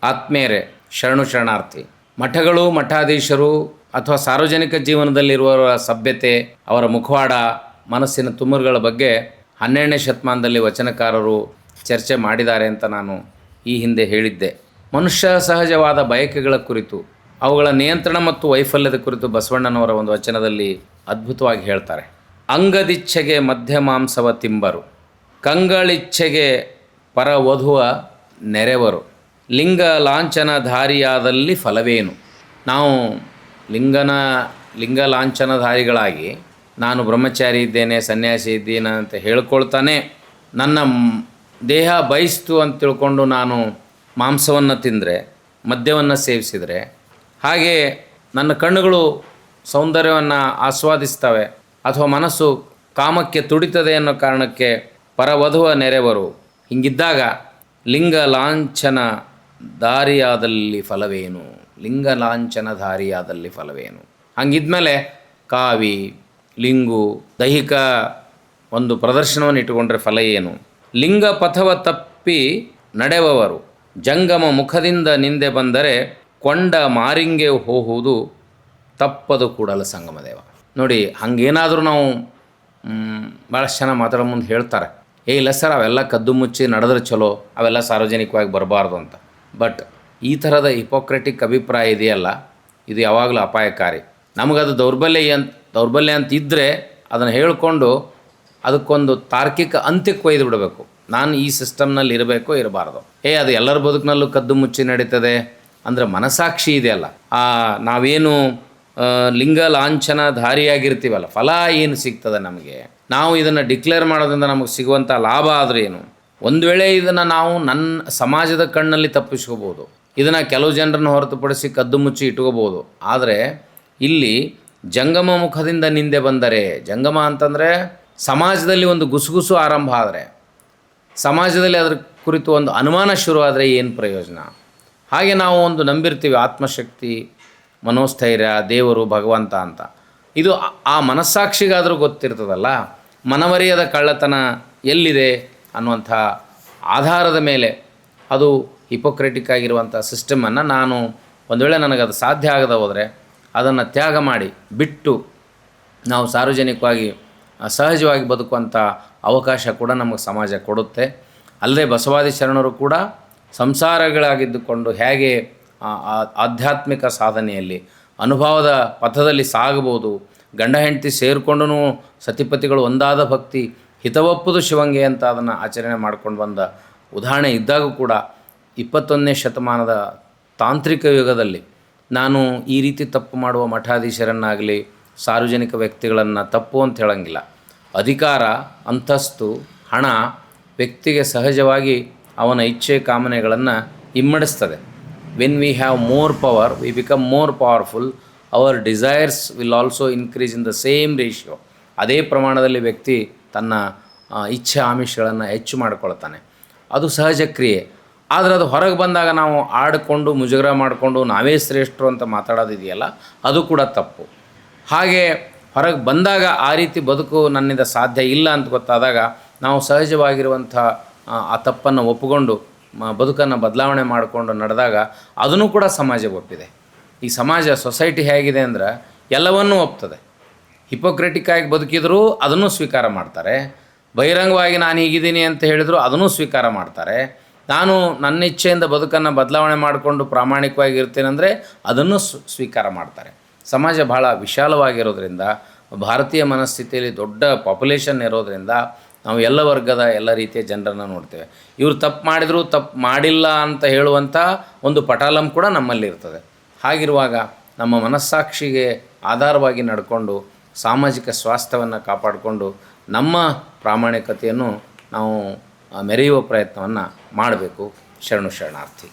ಆತ್ಮೇಯರೇ, ಶರಣು ಶರಣಾರ್ಥಿ. ಮಠಗಳು, ಮಠಾಧೀಶರು ಅಥವಾ ಸಾರ್ವಜನಿಕ ಜೀವನದಲ್ಲಿರುವವರ ಸಭ್ಯತೆ, ಅವರ ಮುಖವಾಡ, ಮನಸ್ಸಿನ ತುಮುರುಗಳ ಬಗ್ಗೆ 12ನೇ ಶತಮಾನದಲ್ಲಿ ವಚನಕಾರರು ಚರ್ಚೆ ಮಾಡಿದ್ದಾರೆ ಅಂತ ನಾನು ಈ ಹಿಂದೆ ಹೇಳಿದ್ದೆ. ಮನುಷ್ಯ ಸಹಜವಾದ ಬಯಕೆಗಳ ಕುರಿತು, ಅವುಗಳ ನಿಯಂತ್ರಣ ಮತ್ತು ವೈಫಲ್ಯದ ಕುರಿತು ಬಸವಣ್ಣನವರ ಒಂದು ವಚನದಲ್ಲಿ ಅದ್ಭುತವಾಗಿ ಹೇಳ್ತಾರೆ. ಅಂಗದಿಚ್ಛೆಗೆ ಮಧ್ಯ ಮಾಂಸವ ತಿಂಬರು, ಕಂಗಳಿಚ್ಛೆಗೆ ಪರವಧುವ ನೆರೆವರು, ಲಿಂಗ ಲಾಂಛನಧಾರಿಯಾದಲ್ಲಿ ಫಲವೇನು. ನಾವು ಲಿಂಗ ಲಾಂಛನಧಾರಿಗಳಾಗಿ ನಾನು ಬ್ರಹ್ಮಚಾರಿ ಇದ್ದೇನೆ, ಸನ್ಯಾಸಿ ಇದ್ದೇನೆ ಅಂತ ಹೇಳ್ಕೊಳ್ತಾನೆ ನನ್ನ ದೇಹ ಬಯಸ್ತು ಅಂತ ತಿಳ್ಕೊಂಡು ನಾನು ಮಾಂಸವನ್ನು ತಿಂದರೆ, ಮದ್ಯವನ್ನು ಸೇವಿಸಿದರೆ, ಹಾಗೆ ನನ್ನ ಕಣ್ಣುಗಳು ಸೌಂದರ್ಯವನ್ನು ಆಸ್ವಾದಿಸ್ತವೆ ಅಥವಾ ಮನಸ್ಸು ಕಾಮಕ್ಕೆ ತುಡಿತದೆ ಅನ್ನೋ ಕಾರಣಕ್ಕೆ ಪರವಧುವ ನೆರೆವರು. ಹೀಗಿದ್ದಾಗ ಲಿಂಗ ಲಾಂಛನ ದಾರಿಯಾದಲ್ಲಿ ಫಲವೇನು, ಲಿಂಗ ಲಾಂಛನ ದಾರಿಯಾದಲ್ಲಿ ಫಲವೇನು. ಹಂಗಿದ್ಮೇಲೆ ಕಾವಿ, ಲಿಂಗು, ದೈಹಿಕ ಒಂದು ಪ್ರದರ್ಶನವನ್ನು ಇಟ್ಟುಕೊಂಡ್ರೆ ಫಲ ಏನು. ಲಿಂಗ ಪಥವ ತಪ್ಪಿ ನಡೆಯುವವರು, ಜಂಗಮ ಮುಖದಿಂದ ನಿಂದೆ ಬಂದರೆ ಕೊಂಡ ಮಾರಿಂಗೆ ಹೋಗುವುದು ತಪ್ಪದು ಕೂಡಲ ಸಂಗಮದೇವ. ನೋಡಿ, ಹಂಗೇನಾದರೂ ನಾವು ಭಾಳಷ್ಟು ಜನ ಮಾತಾಡೋ ಮುಂದೆ ಹೇಳ್ತಾರೆ, ಇಲ್ಲ ಸರ್ ಅವೆಲ್ಲ ಕದ್ದು ಮುಚ್ಚಿ ನಡೆದ್ರೆ ಚಲೋ, ಅವೆಲ್ಲ ಸಾರ್ವಜನಿಕವಾಗಿ ಬರಬಾರ್ದು ಅಂತ. ಬಟ್ ಈ ಥರದ ಹಿಪೋಕ್ರೆಟಿಕ್ ಅಭಿಪ್ರಾಯ ಇದೆಯಲ್ಲ, ಇದು ಯಾವಾಗಲೂ ಅಪಾಯಕಾರಿ. ನಮಗದು ದೌರ್ಬಲ್ಯ ಅಂತ ಇದ್ದರೆ ಅದನ್ನು ಹೇಳಿಕೊಂಡು ಅದಕ್ಕೊಂದು ತಾರ್ಕಿಕ ಅಂತ್ಯಕ್ಕೆ ಒಯ್ದು ಬಿಡಬೇಕು. ನಾನು ಈ ಸಿಸ್ಟಮ್ನಲ್ಲಿ ಇರಬೇಕು, ಇರಬಾರ್ದು. ಅದು ಎಲ್ಲರ ಬದುಕಿನಲ್ಲೂ ಕದ್ದು ಮುಚ್ಚಿ ನಡೀತದೆ ಅಂದರೆ ಮನಸಾಕ್ಷಿ ಇದೆಯಲ್ಲ, ನಾವೇನು ಲಿಂಗ ಲಾಂಛನ ಧಾರಿಯಾಗಿರ್ತೀವಲ್ಲ, ಫಲ ಏನು ಸಿಗ್ತದೆ ನಮಗೆ? ನಾವು ಇದನ್ನು ಡಿಕ್ಲೇರ್ ಮಾಡೋದ್ರಿಂದ ನಮಗೆ ಸಿಗುವಂಥ ಲಾಭ ಆದರೆ ಏನು? ಒಂದು ವೇಳೆ ಇದನ್ನು ನಾವು ನನ್ನ ಸಮಾಜದ ಕಣ್ಣಲ್ಲಿ ತಪ್ಪಿಸ್ಕೋಬೋದು, ಇದನ್ನು ಕೆಲವು ಜನರನ್ನು ಹೊರತುಪಡಿಸಿ ಕದ್ದು ಮುಚ್ಚಿ ಇಟ್ಕೋಬೋದು. ಆದರೆ ಇಲ್ಲಿ ಜಂಗಮ ಮುಖದಿಂದ ನಿಂದೆ ಬಂದರೆ, ಜಂಗಮ ಅಂತಂದರೆ ಸಮಾಜದಲ್ಲಿ ಒಂದು ಗುಸುಗುಸು ಆರಂಭ ಆದರೆ, ಸಮಾಜದಲ್ಲಿ ಅದರ ಕುರಿತು ಒಂದು ಅನುಮಾನ ಶುರುವಾದರೆ ಏನು ಪ್ರಯೋಜನ? ಹಾಗೆ ನಾವು ಒಂದು ನಂಬಿರ್ತೀವಿ ಆತ್ಮಶಕ್ತಿ, ಮನೋಸ್ಥೈರ್ಯ, ದೇವರು, ಭಗವಂತ ಅಂತ. ಇದು ಆ ಮನಸ್ಸಾಕ್ಷಿಗಾದರೂ ಗೊತ್ತಿರ್ತದಲ್ಲ, ಮನವರಿಯದ ಕಳ್ಳತನ ಎಲ್ಲಿದೆ ಅನ್ನುವಂಥ ಆಧಾರದ ಮೇಲೆ ಅದು ಹಿಪೋಕ್ರೆಟಿಕ್ ಆಗಿರುವಂಥ ಸಿಸ್ಟಮನ್ನು ನಾನು ಒಂದು ವೇಳೆ ನನಗದು ಸಾಧ್ಯ ಆಗದೆ ಹೋದರೆ ಅದನ್ನು ತ್ಯಾಗ ಮಾಡಿ ಬಿಟ್ಟು ನಾವು ಸಾರ್ವಜನಿಕವಾಗಿ ಸಹಜವಾಗಿ ಬದುಕುವಂಥ ಅವಕಾಶ ಕೂಡ ನಮಗೆ ಸಮಾಜ ಕೊಡುತ್ತೆ. ಅಲ್ಲದೆ ಬಸವಾದಿ ಶರಣರು ಕೂಡ ಸಂಸಾರಗಳಾಗಿದ್ದುಕೊಂಡು ಹೇಗೆ ಆಧ್ಯಾತ್ಮಿಕ ಸಾಧನೆಯಲ್ಲಿ ಅನುಭವದ ಪಥದಲ್ಲಿ ಸಾಗಬಹುದು, ಗಂಡ ಹೆಂಡತಿ ಸೇರಿಕೊಂಡು ಸತಿಪತಿಗಳು ಒಂದಾದ ಭಕ್ತಿ ಹಿತವಪ್ಪುದು ಶಿವಂಗೆ ಅಂತ ಅದನ್ನು ಆಚರಣೆ ಮಾಡ್ಕೊಂಡು ಬಂದ ಉದಾಹರಣೆ ಇದ್ದಾಗ ಕೂಡ 21ನೇ ಶತಮಾನದ ತಾಂತ್ರಿಕ ಯುಗದಲ್ಲಿ ನಾನು ಈ ರೀತಿ ತಪ್ಪು ಮಾಡುವ ಮಠಾಧೀಶರನ್ನಾಗಲಿ ಸಾರ್ವಜನಿಕ ವ್ಯಕ್ತಿಗಳನ್ನು ತಪ್ಪು ಅಂತ ಹೇಳಂಗಿಲ್ಲ. ಅಧಿಕಾರ, ಅಂತಸ್ತು, ಹಣ ವ್ಯಕ್ತಿಗೆ ಸಹಜವಾಗಿ ಅವನ ಇಚ್ಛೆ ಕಾಮನೆಗಳನ್ನು ಇಮ್ಮಡಿಸ್ತದೆ. When we have more power we become more powerful, our desires will also increase in the same ratio. ಅದೇ ಪ್ರಮಾಣದಲ್ಲಿ ವ್ಯಕ್ತಿ ತನ್ನ ಇಚ್ಛೆ ಆಮಿಷಗಳನ್ನು ಹೆಚ್ಚು ಮಾಡಿಕೊಳ್ತಾನೆ. ಅದು ಸಹಜ ಕ್ರಿಯೆ. ಆದರೆ ಅದು ಹೊರಗೆ ಬಂದಾಗ ನಾವು ಆಡಿಕೊಂಡು ಮುಜುಗರ ಮಾಡಿಕೊಂಡು ನಾವೇ ಶ್ರೇಷ್ಠರು ಅಂತ ಮಾತಾಡೋದಿದೆಯಲ್ಲ, ಅದು ಕೂಡ ತಪ್ಪು. ಹಾಗೆ ಹೊರಗೆ ಬಂದಾಗ ಆ ರೀತಿ ಬದುಕು ನನ್ನಿಂದ ಸಾಧ್ಯ ಇಲ್ಲ ಅಂತ ಗೊತ್ತಾದಾಗ ನಾವು ಸಹಜವಾಗಿರುವಂಥ ಆ ತಪ್ಪನ್ನು ಒಪ್ಪಿಕೊಂಡು ಬದುಕನ್ನು ಬದಲಾವಣೆ ಮಾಡಿಕೊಂಡು ನಡೆದಾಗ ಅದನ್ನು ಕೂಡ ಸಮಾಜ ಒಪ್ಪಿದೆ. ಈ ಸಮಾಜ, ಸೊಸೈಟಿ ಹೇಗಿದೆ ಅಂದ್ರೆ ಎಲ್ಲವನ್ನೂ ಒಪ್ತದೆ. ಹಿಪೋಕ್ರೆಟಿಕ್ ಆಗಿ ಬದುಕಿದರೂ ಅದನ್ನು ಸ್ವೀಕಾರ ಮಾಡ್ತಾರೆ, ಬಹಿರಂಗವಾಗಿ ನಾನು ಹೀಗಿದ್ದೀನಿ ಅಂತ ಹೇಳಿದರೂ ಅದನ್ನು ಸ್ವೀಕಾರ ಮಾಡ್ತಾರೆ. ನಾನು ನನ್ನ ಇಚ್ಛೆಯಿಂದ ಬದುಕನ್ನು ಬದಲಾವಣೆ ಮಾಡಿಕೊಂಡು ಪ್ರಾಮಾಣಿಕವಾಗಿ ಇರ್ತೇನೆಂದರೆ ಅದನ್ನು ಸ್ವೀಕಾರ ಮಾಡ್ತಾರೆ. ಸಮಾಜ ಭಾಳ ವಿಶಾಲವಾಗಿರೋದ್ರಿಂದ, ಭಾರತೀಯ ಮನಸ್ಥಿತಿಯಲ್ಲಿ ದೊಡ್ಡ ಪಾಪ್ಯುಲೇಷನ್ ಇರೋದರಿಂದ ನಾವು ಎಲ್ಲ ವರ್ಗದ ಎಲ್ಲ ರೀತಿಯ ಜನರನ್ನು ನೋಡ್ತೇವೆ. ಇವರು ತಪ್ಪು ಮಾಡಿದರೂ ತಪ್ಪು ಮಾಡಿಲ್ಲ ಅಂತ ಹೇಳುವಂಥ ಒಂದು ಪಟಾಲಂ ಕೂಡ ನಮ್ಮಲ್ಲಿ ಇರ್ತದೆ. ಹಾಗಿರುವಾಗ ನಮ್ಮ ಮನಸ್ಸಾಕ್ಷಿಗೆ ಆಧಾರವಾಗಿ ನಡ್ಕೊಂಡು ಸಾಮಾಜಿಕ ಸ್ವಾಸ್ಥ್ಯವನ್ನು ಕಾಪಾಡಿಕೊಂಡು ನಮ್ಮ ಪ್ರಾಮಾಣಿಕತೆಯನ್ನು ನಾವು ಮೆರೆಯುವ ಪ್ರಯತ್ನವನ್ನು ಮಾಡಬೇಕು. ಶರಣು ಶರಣಾರ್ಥಿ.